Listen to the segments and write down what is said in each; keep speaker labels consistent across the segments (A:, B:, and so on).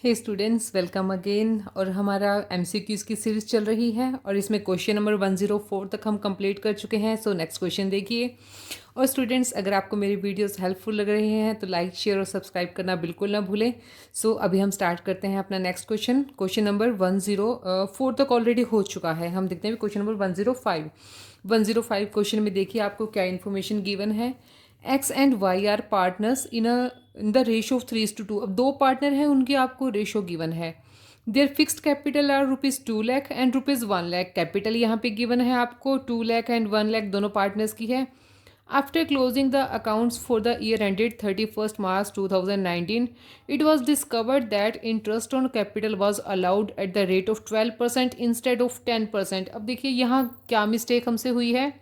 A: हे students, welcome again. और हमारा MCQs की सीरीज़ चल रही है और इसमें क्वेश्चन नंबर 104 तक हम कंप्लीट कर चुके हैं। सो नेक्स्ट क्वेश्चन देखिए। और स्टूडेंट्स, अगर आपको मेरी वीडियोस हेल्पफुल लग रहे हैं तो लाइक, शेयर और सब्सक्राइब करना बिल्कुल ना भूलें। सो अभी हम स्टार्ट करते हैं अपना नेक्स्ट क्वेश्चन। क्वेश्चन नंबर 104 तक ऑलरेडी हो चुका है। हम देखते हैं क्वेश्चन नंबर 105 क्वेश्चन में देखिए आपको क्या इन्फॉर्मेशन गिवन है। X and Y are partners in the ratio of 3:2। अब दो पार्टनर हैं, उनकी आपको रेशो गिवन है। Their fixed capital are ₹2 lakh and ₹1 lakh. Capital यहाँ पे गिवन है आपको 2 लाख एंड 1 लाख दोनों पार्टनर्स की है। After closing the accounts for the year ended 31st March 2019, it was discovered that interest on capital was allowed at the rate of 12% instead of 10%। अब देखिए यहाँ क्या मिस्टेक हमसे हुई है।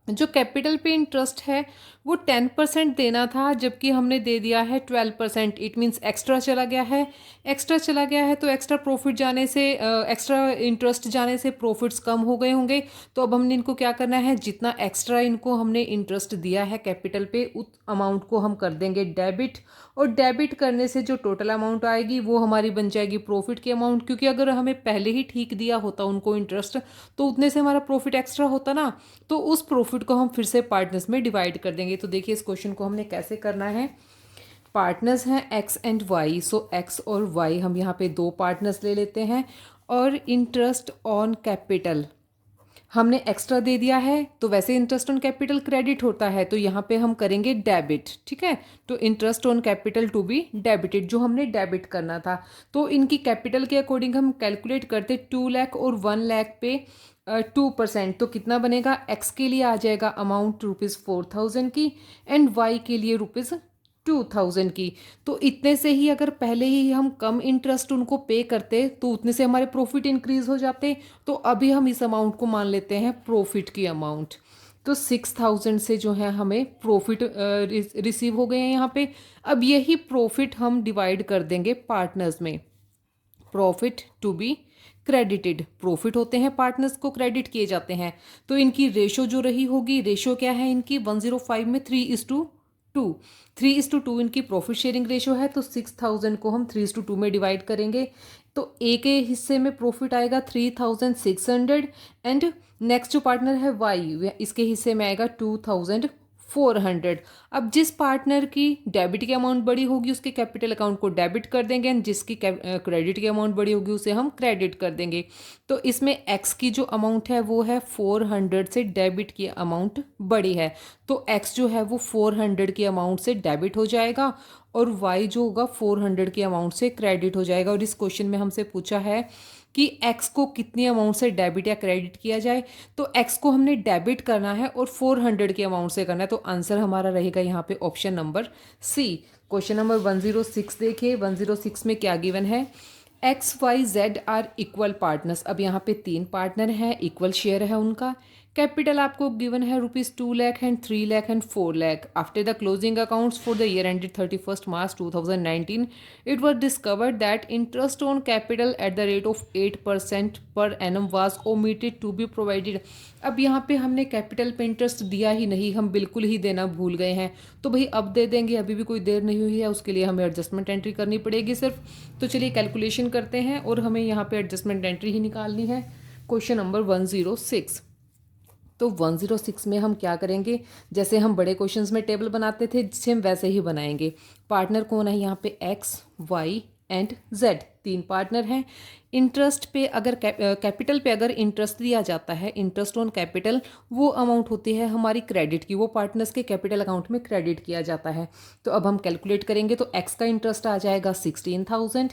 A: जो कैपिटल पे इंटरेस्ट है वो 10% देना था, जबकि हमने दे दिया है 12%। इट मीन्स एक्स्ट्रा चला गया है। एक्स्ट्रा चला गया है तो एक्स्ट्रा प्रॉफिट जाने से, एक्स्ट्रा इंटरेस्ट जाने से प्रॉफिट्स कम हो गए होंगे। तो अब हमने इनको क्या करना है, जितना एक्स्ट्रा इनको हमने इंटरेस्ट दिया है कैपिटल पे उस अमाउंट को हम कर देंगे डेबिट। और डेबिट करने से जो टोटल अमाउंट आएगी वो हमारी बन जाएगी प्रॉफिट की अमाउंट। क्योंकि अगर हमें पहले ही ठीक दिया होता उनको इंटरेस्ट तो उतने से हमारा प्रॉफिट एक्स्ट्रा होता ना, तो उस प्रॉफिट को हम फिर से पार्टनर्स में डिवाइड कर देंगे। तो देखिए इस क्वेश्चन को हमने कैसे करना है। पार्टनर्स हैं X and Y. So X और वाई हम यहाँ पे दो पार्टनर्स ले लेते हैं। और इंटरेस्ट ऑन कैपिटल हमने एक्स्ट्रा दे दिया है, तो वैसे इंटरेस्ट ऑन कैपिटल क्रेडिट होता है, तो यहाँ पे हम करेंगे डेबिट। ठीक है, तो interest on capital to be debited, जो हमने डेबिट करना था। तो इनकी कैपिटल के अकॉर्डिंग हम कैलकुलेट करते 2 लाख और 1 लाख पे 2%। तो कितना बनेगा, एक्स के लिए आ जाएगा अमाउंट ₹4000 की एंड वाई के लिए ₹2000 की। तो इतने से ही अगर पहले ही हम कम इंटरेस्ट उनको पे करते तो उतने से हमारे प्रॉफिट इंक्रीज हो जाते। तो अभी हम इस अमाउंट को मान लेते हैं प्रॉफिट की अमाउंट। तो 6000 से जो है हमें प्रॉफिट रिसीव हो गए हैं यहाँ पे। अब यही प्रॉफिट हम डिवाइड कर देंगे पार्टनर्स में। Profit to be credited, profit होते हैं पार्टनर्स को क्रेडिट किए जाते हैं। तो इनकी रेशो जो रही होगी, रेशो क्या है इनकी 105 में 3:2। 3:2 इनकी प्रॉफिट शेयरिंग रेशो है। तो 6000 को हम 3:2 में डिवाइड करेंगे। तो ए के हिस्से में प्रॉफिट आएगा 3600 एंड नेक्स्ट जो पार्टनर है वाई, इसके हिस्से में आएगा 2400। अब जिस पार्टनर की डेबिट की अमाउंट बड़ी होगी उसके कैपिटल अकाउंट को डेबिट कर देंगे एंड जिसकी क्रेडिट की अमाउंट बड़ी होगी उसे हम क्रेडिट कर देंगे। तो इसमें एक्स की जो अमाउंट है वो है 400 से डेबिट की अमाउंट बड़ी है। तो एक्स जो है वो 400 की अमाउंट से डेबिट हो जाएगा और वाई जो होगा 400 की अमाउंट से क्रेडिट हो जाएगा। और इस क्वेश्चन में हमसे पूछा है कि एक्स को कितनी अमाउंट से डेबिट या क्रेडिट किया जाए। तो एक्स को हमने डेबिट करना है और 400 की अमाउंट से करना है। तो आंसर हमारा रहेगा यहाँ पे option number C. Question number 106 देखिए। 106 में क्या गिवन है, X Y Z are equal partners. अब यहाँ पे तीन पार्टनर हैं, इक्वल शेयर है उनका। कैपिटल आपको गिवन है ₹2 lakh and 3 lakh and 4 lakh. After the closing accounts for the year ended 31st March 2019, it was discovered that interest on capital at the rate of 8% per annum was omitted to be provided। अब यहाँ पे हमने capital पे interest दिया ही नहीं, हम बिल्कुल ही देना भूल गए हैं। तो भाई अब दे देंगे, अभी भी कोई देर नहीं हुई है, उसके लिए हमें एडजस्टमेंट एंट्री करनी पड़ेगी सिर्फ। तो चलिए कैलकुलेशन करते हैं और हमें यहाँ पे एडजस्टमेंट एंट्री ही निकालनी है। Question number 106। तो 106 में हम क्या करेंगे, जैसे हम बड़े क्वेश्चंस में टेबल बनाते थे सेम वैसे ही बनाएंगे। पार्टनर कौन है यहाँ पे, एक्स वाई एंड जेड, तीन पार्टनर हैं। इंटरेस्ट पे अगर कैपिटल पे अगर इंटरेस्ट दिया जाता है, इंटरेस्ट ऑन कैपिटल, वो अमाउंट होती है हमारी क्रेडिट की, वो पार्टनर्स के कैपिटल अकाउंट में क्रेडिट किया जाता है। तो अब हम कैलकुलेट करेंगे। तो एक्स का इंटरेस्ट आ जाएगा 16000,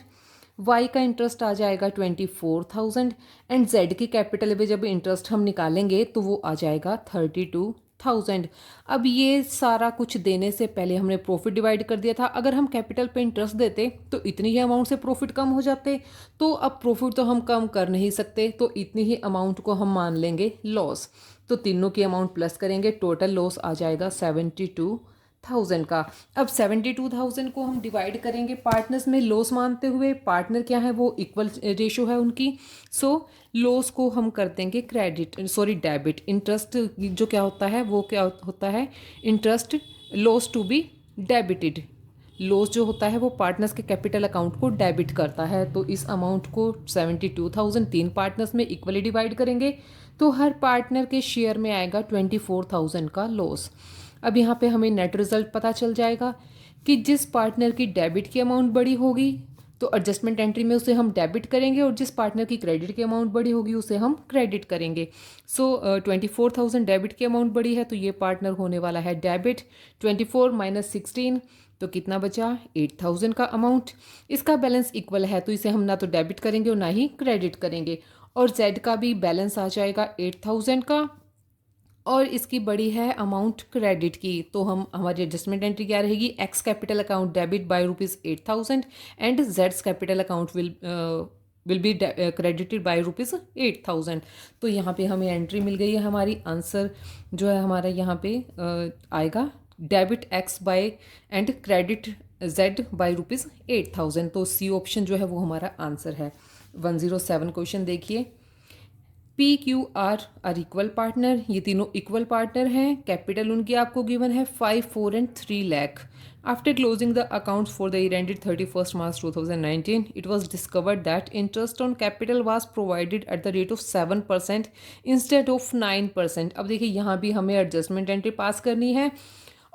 A: वाई का इंटरेस्ट आ जाएगा 24000 एंड जेड की कैपिटल पे जब इंटरेस्ट हम निकालेंगे तो वो आ जाएगा 32000। अब ये सारा कुछ देने से पहले हमने प्रॉफिट डिवाइड कर दिया था। अगर हम कैपिटल पे इंटरेस्ट देते तो इतनी ही अमाउंट से प्रॉफिट कम हो जाते। तो अब प्रॉफिट तो हम कम कर नहीं सकते, तो इतनी ही अमाउंट को हम मान लेंगे लॉस। तो तीनों की अमाउंट प्लस करेंगे, टोटल लॉस आ जाएगा 72,000 का। अब 72,000 को हम डिवाइड करेंगे पार्टनर्स में लॉस मानते हुए। पार्टनर क्या है, वो इक्वल रेशो है उनकी। सो लॉस को हम कर देंगे डेबिट। इंटरेस्ट जो क्या होता है वो क्या होता है, interest loss to be debited. Loss जो होता है वो पार्टनर्स के कैपिटल अकाउंट को डेबिट करता है। तो इस अमाउंट को 72,000 तीन पार्टनर्स में इक्वली डिवाइड करेंगे तो हर पार्टनर के शेयर में आएगा 24,000 का लॉस। अब यहाँ पे हमें नेट रिजल्ट पता चल जाएगा कि जिस पार्टनर की डेबिट की अमाउंट बड़ी होगी तो एडजस्टमेंट एंट्री में उसे हम डेबिट करेंगे और जिस पार्टनर की क्रेडिट की अमाउंट बड़ी होगी उसे हम क्रेडिट करेंगे। सो 24,000 डेबिट की अमाउंट बड़ी है तो ये पार्टनर होने वाला है डेबिट। 24 माइनस 16 तो कितना बचा 8,000 का अमाउंट। इसका बैलेंस इक्वल है तो इसे हम ना तो डेबिट करेंगे और ना ही क्रेडिट करेंगे। और जेड का भी बैलेंस आ जाएगा 8,000 का और इसकी बड़ी है अमाउंट क्रेडिट की। तो हम हमारी एडजस्टमेंट एंट्री क्या रहेगी, x capital account debit bye ₹8,000 and Jades capital account will be credited bye ₹8,000। तो यहाँ पे हमें एंट्री मिल गई है। हमारी आंसर जो है हमारा यहाँ पे आएगा debit X by and credit Z by ₹8,000। तो सी ऑप्शन जो है वो हमारा आंसर है। 107 क्वेश्चन देखिए। P Q R equal partner, ये तीनों इक्वल पार्टनर हैं। कैपिटल उनकी आपको गिवन है 5, 4 and 3 lakh. After closing the accounts for the year ended 31st March 2019, it was discovered that interest on capital was provided at the rate of 7% instead of 9%। अब देखिए यहाँ भी हमें एडजस्टमेंट एंट्री पास करनी है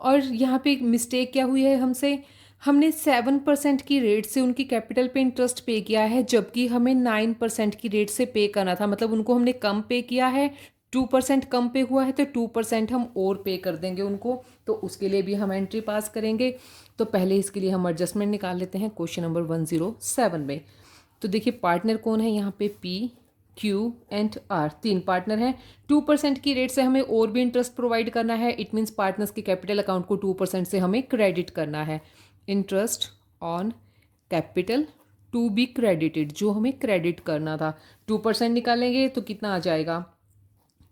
A: और यहाँ पे मिस्टेक क्या हुई है हमसे, हमने 7% की रेट से उनकी कैपिटल पे इंटरेस्ट पे किया है जबकि हमें 9% की रेट से पे करना था। मतलब उनको हमने कम पे किया है, 2% कम पे हुआ है तो 2% हम और पे कर देंगे उनको। तो उसके लिए भी हम एंट्री पास करेंगे। तो पहले इसके लिए हम एडजस्टमेंट निकाल लेते हैं क्वेश्चन नंबर 107 में। तो देखिए पार्टनर कौन है यहाँ पे, पी क्यू एंड आर तीन पार्टनर हैं। 2% की रेट से हमें और भी इंटरेस्ट प्रोवाइड करना है। इट मीन्स पार्टनर्स के कैपिटल अकाउंट को 2% से हमें क्रेडिट करना है। Interest on capital to be credited, जो हमें क्रेडिट करना था। 2% निकालेंगे तो कितना आ जाएगा,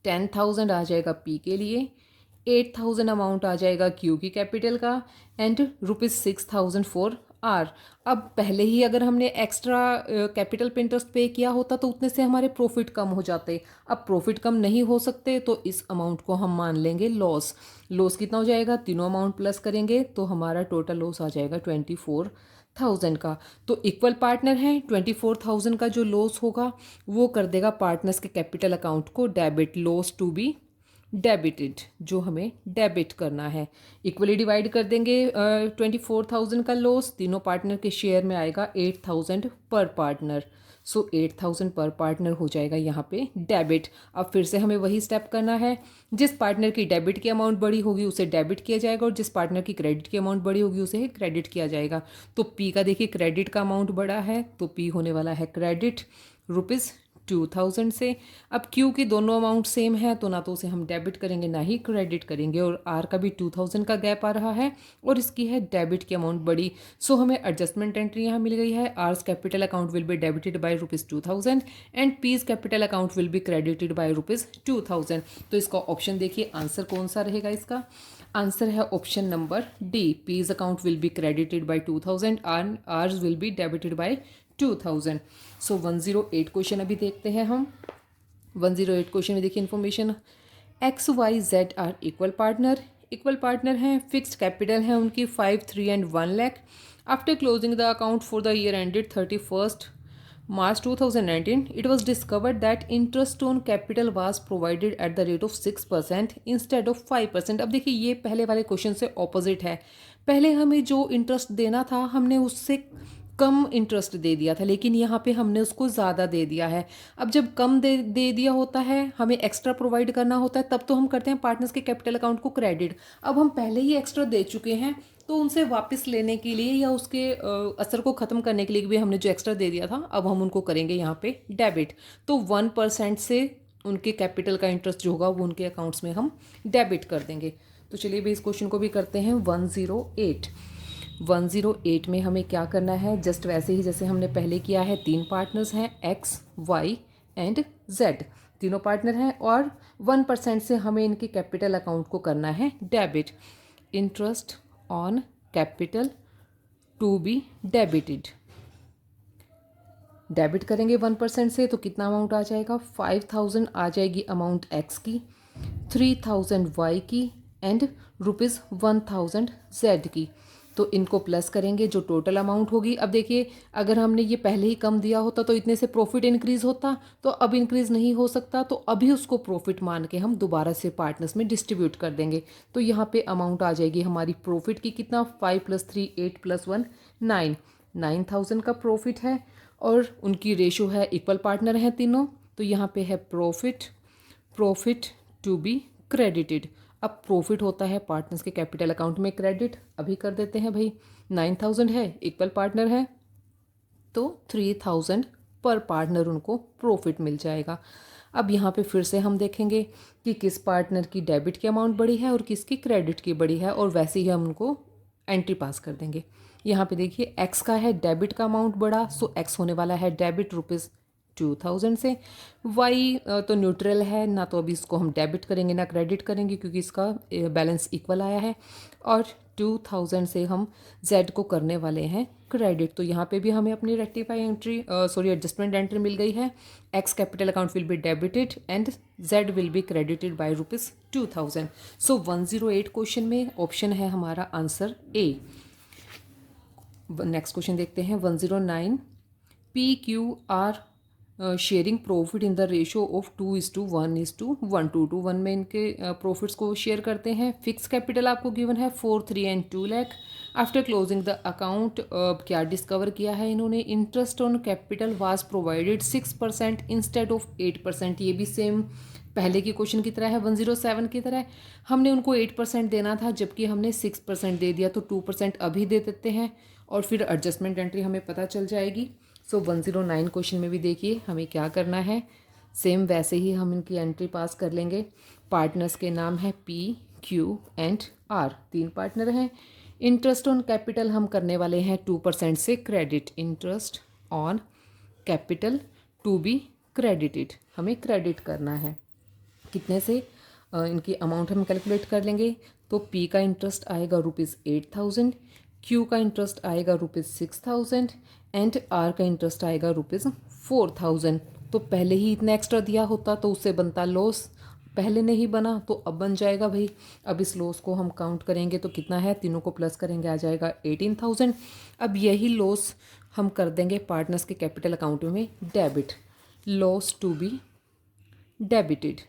A: 10,000 आ जाएगा पी के लिए, 8,000 अमाउंट आ जाएगा क्यू की कैपिटल का एंड ₹6,000 फॉर आर। अब पहले ही अगर हमने एक्स्ट्रा कैपिटल पे इंटरेस्ट पे किया होता तो उतने से हमारे प्रॉफिट कम हो जाते। अब प्रॉफिट कम नहीं हो सकते तो इस अमाउंट को हम मान लेंगे लॉस। लॉस कितना हो जाएगा, तीनों अमाउंट प्लस करेंगे तो हमारा टोटल लॉस आ जाएगा 24,000 का। तो इक्वल पार्टनर हैं, 24,000 का जो लॉस होगा वो कर देगा पार्टनर्स के कैपिटल अकाउंट को debit, loss to be debited, जो हमें डेबिट करना है। इक्वली डिवाइड कर देंगे 24,000 का लॉस, तीनों पार्टनर के शेयर में आएगा 8,000 पर पार्टनर। सो 8,000 पर पार्टनर हो जाएगा यहाँ पे डेबिट। अब फिर से हमें वही स्टेप करना है, जिस पार्टनर की डेबिट की अमाउंट बड़ी होगी उसे डेबिट किया जाएगा और जिस पार्टनर की क्रेडिट की अमाउंट बड़ी होगी उसे क्रेडिट किया जाएगा। तो पी का देखिए क्रेडिट का अमाउंट बड़ा है तो पी होने वाला है क्रेडिट ₹2,000 से। अब क्यू की दोनों अमाउंट सेम है तो ना तो उसे हम डेबिट करेंगे ना ही क्रेडिट करेंगे और आर का भी 2,000 का गैप आ रहा है और इसकी है डेबिट की अमाउंट बड़ी। सो हमें एडजस्टमेंट एंट्री यहाँ मिल गई है, R's capital account will be debited by ₹2,000 and P's capital account will be credited by ₹2,000। तो इसका ऑप्शन देखिए आंसर कौन सा रहेगा, इसका आंसर है option number D, P's account will be credited by 2,000 and R's will be debited by 2,000। So 108 question अभी देखते हैं हम। 108 क्वेश्चन में देखिए information, X Y Z are equal partner हैं। फिक्स्ड कैपिटल है उनकी 5, 3 and 1 lakh. After closing the account for the year ended 31st March 2019, it was discovered that interest on capital was provided at the rate of 6% instead of 5%। अब देखिए ये पहले वाले question से opposite है। पहले हमें जो इंटरेस्ट देना था हमने उससे कम इंटरेस्ट दे दिया था, लेकिन यहाँ पे हमने उसको ज़्यादा दे दिया है। अब जब कम दे दिया होता है, हमें एक्स्ट्रा प्रोवाइड करना होता है, तब तो हम करते हैं पार्टनर्स के कैपिटल अकाउंट को क्रेडिट। अब हम पहले ही एक्स्ट्रा दे चुके हैं तो उनसे वापस लेने के लिए या उसके असर को ख़त्म करने के लिए भी हमने जो एक्स्ट्रा दे दिया था अब हम उनको करेंगे यहाँ पे डेबिट। तो 1% से उनके कैपिटल का इंटरेस्ट जो होगा वो उनके अकाउंट्स में हम डेबिट कर देंगे। तो चलिए भाई इस क्वेश्चन को भी करते हैं। 108 में हमें क्या करना है, जस्ट वैसे ही जैसे हमने पहले किया है। तीन पार्टनर्स हैं, एक्स वाई एंड जेड, तीनों पार्टनर हैं और 1% से हमें इनके कैपिटल अकाउंट को करना है debit. Interest on capital to be debited, debit करेंगे 1% से तो कितना अमाउंट आ जाएगा, 5,000 आ जाएगी अमाउंट एक्स की, 3,000 वाई की एंड ₹1,000 जेड की। तो इनको प्लस करेंगे जो टोटल अमाउंट होगी। अब देखिए अगर हमने ये पहले ही कम दिया होता तो इतने से प्रॉफिट इंक्रीज़ होता, तो अब इंक्रीज़ नहीं हो सकता, तो अभी उसको प्रॉफिट मान के हम दोबारा से पार्टनर्स में डिस्ट्रीब्यूट कर देंगे। तो यहाँ पे अमाउंट आ जाएगी हमारी प्रॉफिट की कितना, 5 + 3 8 + 1 9, 9,000 का प्रॉफिट है और उनकी रेशो है, इक्वल पार्टनर हैं तीनों, तो यहाँ पे है प्रॉफिट टू बी क्रेडिटेड। अब प्रॉफिट होता है पार्टनर्स के कैपिटल अकाउंट में क्रेडिट, अभी कर देते हैं भाई। 9,000 है, इक्वल पार्टनर है, तो 3,000 पर पार्टनर उनको प्रॉफिट मिल जाएगा। अब यहाँ पे फिर से हम देखेंगे कि किस पार्टनर की डेबिट की अमाउंट बड़ी है और किसकी क्रेडिट की बड़ी है, और वैसे ही हम उनको एंट्री पास कर देंगे। यहाँ पे देखिए एक्स का है डेबिट का अमाउंट बड़ा, सो एक्स होने वाला है डेबिट ₹2000 से। वाई तो न्यूट्रल है ना, तो अभी इसको हम डेबिट करेंगे ना क्रेडिट करेंगे क्योंकि इसका बैलेंस इक्वल आया है। और 2000 से हम जेड को करने वाले हैं क्रेडिट, तो यहाँ पे भी हमें अपनी रेक्टिफाई एंट्री एडजस्टमेंट एंट्री मिल गई है। X capital account will be debited and Z will be credited bye ₹2000। So 108 question में ऑप्शन है हमारा आंसर ए। नेक्स्ट क्वेश्चन देखते हैं 109। P Q R sharing profit in the ratio of 2:1:1, 2:1 में इनके प्रॉफिट्स को शेयर करते हैं। फिक्स कैपिटल आपको गिवन है 4, 3 and 2 lakh. After closing the account क्या डिस्कवर किया है इन्होंने, interest on capital was provided 6% instead of 8%। ये भी सेम पहले की क्वेश्चन की तरह है, 107 की तरह। हमने उनको 8% देना था जबकि हमने 6% दे दिया, तो 2% अभी दे देते हैं और फिर एडजस्टमेंट एंट्री हमें पता चल जाएगी। सो 109 क्वेश्चन में भी देखिए हमें क्या करना है, सेम वैसे ही हम इनकी एंट्री पास कर लेंगे। पार्टनर्स के नाम है P, Q and R, 3 partner हैं। इंटरेस्ट ऑन कैपिटल हम करने वाले हैं 2% से credit, interest on capital to be credited, हमें क्रेडिट करना है। कितने से इनकी अमाउंट हम कैलकुलेट कर लेंगे, तो पी का इंटरेस्ट आएगा ₹8,000, क्यू का इंटरेस्ट आएगा ₹6,000 एंड आर का इंटरेस्ट आएगा ₹4,000। तो पहले ही इतना एक्स्ट्रा दिया होता तो उससे बनता लॉस, पहले नहीं बना तो अब बन जाएगा भाई। अब इस लॉस को हम काउंट करेंगे तो कितना है, तीनों को प्लस करेंगे आ जाएगा 18,000। अब यही लॉस हम कर देंगे पार्टनर्स के कैपिटल अकाउंट में debit, loss to be debited.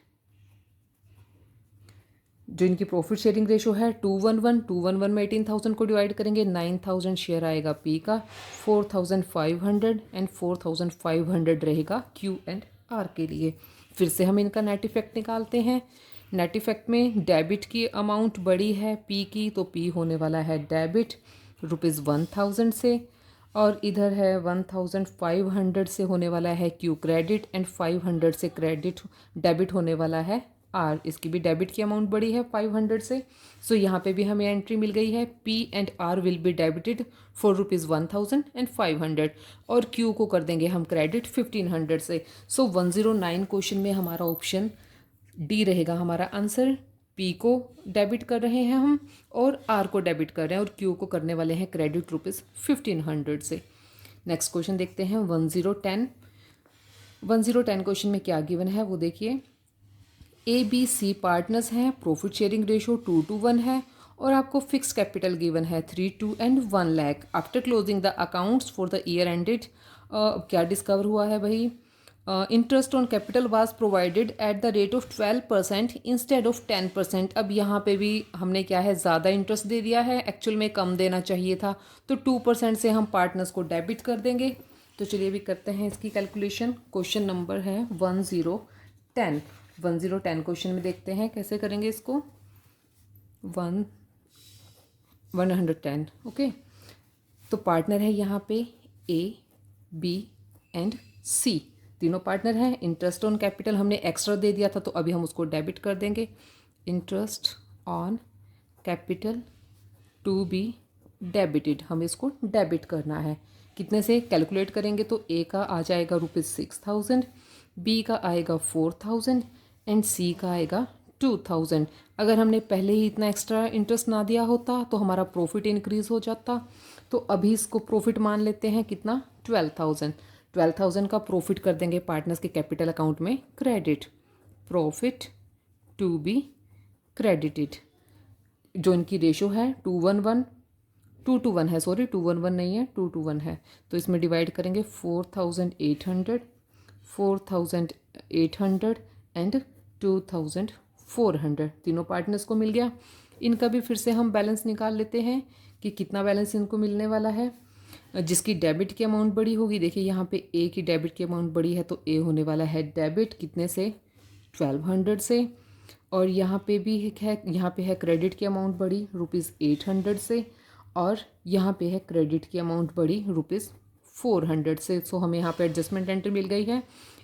A: जो इनकी प्रॉफिट शेयरिंग रेशो है 2:1 में 18,000 को डिवाइड करेंगे, 9,000 शेयर आएगा पी का, 4,500 एंड 4,500 रहेगा क्यू एंड आर के लिए। फिर से हम इनका नेट इफेक्ट निकालते हैं। नेट इफेक्ट में डेबिट की अमाउंट बड़ी है पी की, तो पी होने वाला है डेबिट ₹1,000 से, और इधर है 1,500 से होने वाला है क्यू क्रेडिट एंड 500 से क्रेडिट डेबिट होने वाला है आर, इसकी भी डेबिट की अमाउंट बड़ी है 500 से। सो यहाँ पे भी हमें एंट्री मिल गई है, P and R will be debited for ₹1,000 and 500, और क्यू को कर देंगे हम क्रेडिट 1,500 से। सो 109 क्वेश्चन में हमारा ऑप्शन डी रहेगा हमारा आंसर। पी को डेबिट कर रहे हैं हम और आर को डेबिट कर रहे हैं और क्यू को करने वाले हैं क्रेडिट ₹1,500 से। नेक्स्ट क्वेश्चन देखते हैं 1010। 1010 क्वेश्चन में क्या गिवन है वो देखिए। ए बी सी पार्टनर्स हैं, प्रॉफिट शेयरिंग रेशो 2:1 है और आपको फिक्स कैपिटल गिवन है 3, 2 and 1 lakh. After closing the accounts for the year ended क्या डिस्कवर हुआ है भाई, interest on capital was provided at the rate of 12% instead of 10%। अब यहाँ पे भी हमने क्या है, ज़्यादा इंटरेस्ट दे दिया है, एक्चुअल में कम देना चाहिए था, तो 2% से हम पार्टनर्स को डेबिट कर देंगे। तो चलिए भी करते हैं इसकी कैलकुलेशन। क्वेश्चन नंबर है 1010। 1010 क्वेश्चन में देखते हैं कैसे करेंगे इसको। 110 ओके। तो पार्टनर है यहाँ पे ए, बी एंड सी, तीनों पार्टनर हैं। इंटरेस्ट ऑन कैपिटल हमने एक्स्ट्रा दे दिया था तो अभी हम उसको डेबिट कर देंगे। Interest on capital to be debited, हमें इसको डेबिट करना है। कितने से कैलकुलेट करेंगे तो ए का आ जाएगा ₹6,000, बी का आएगा 4,000 एंड सी का आएगा 2,000। अगर हमने पहले ही इतना एक्स्ट्रा इंटरेस्ट ना दिया होता तो हमारा प्रॉफिट इंक्रीज़ हो जाता। तो अभी इसको प्रॉफिट मान लेते हैं कितना, 12,000। 12,000 का प्रॉफिट कर देंगे पार्टनर्स के कैपिटल अकाउंट में credit, profit to be credited. जो इनकी रेशो है 2:1, 2 to 1 है, सॉरी 211 नहीं है, 2 to 1 है। तो इसमें डिवाइड करेंगे 4800, 4800 एंड 2400, तीनों पार्टनर्स को मिल गया। इनका भी फिर से हम बैलेंस निकाल लेते हैं कि कितना बैलेंस इनको मिलने वाला है। जिसकी डेबिट की अमाउंट बड़ी होगी, देखिए यहाँ पे ए की डेबिट की अमाउंट बड़ी है तो ए होने वाला है डेबिट कितने से, 1200 से। और यहाँ पे भी है, यहाँ पे है क्रेडिट की अमाउंट बड़ी ₹800 से, और यहाँ पे है क्रेडिट की अमाउंट बड़ी ₹400 से। सो हमें यहाँ पे एडजस्टमेंट एंट्री मिल गई है।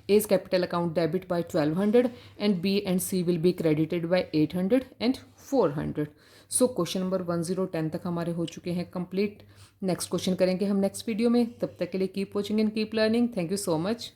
A: A's capital account debit by 1200 and B and C will be credited by 800 and 400। So question number 1010 तक हमारे हो चुके हैं कंप्लीट। नेक्स्ट क्वेश्चन करेंगे हम नेक्स्ट वीडियो में। तब तक के लिए keep watching and keep learning. Thank you so much.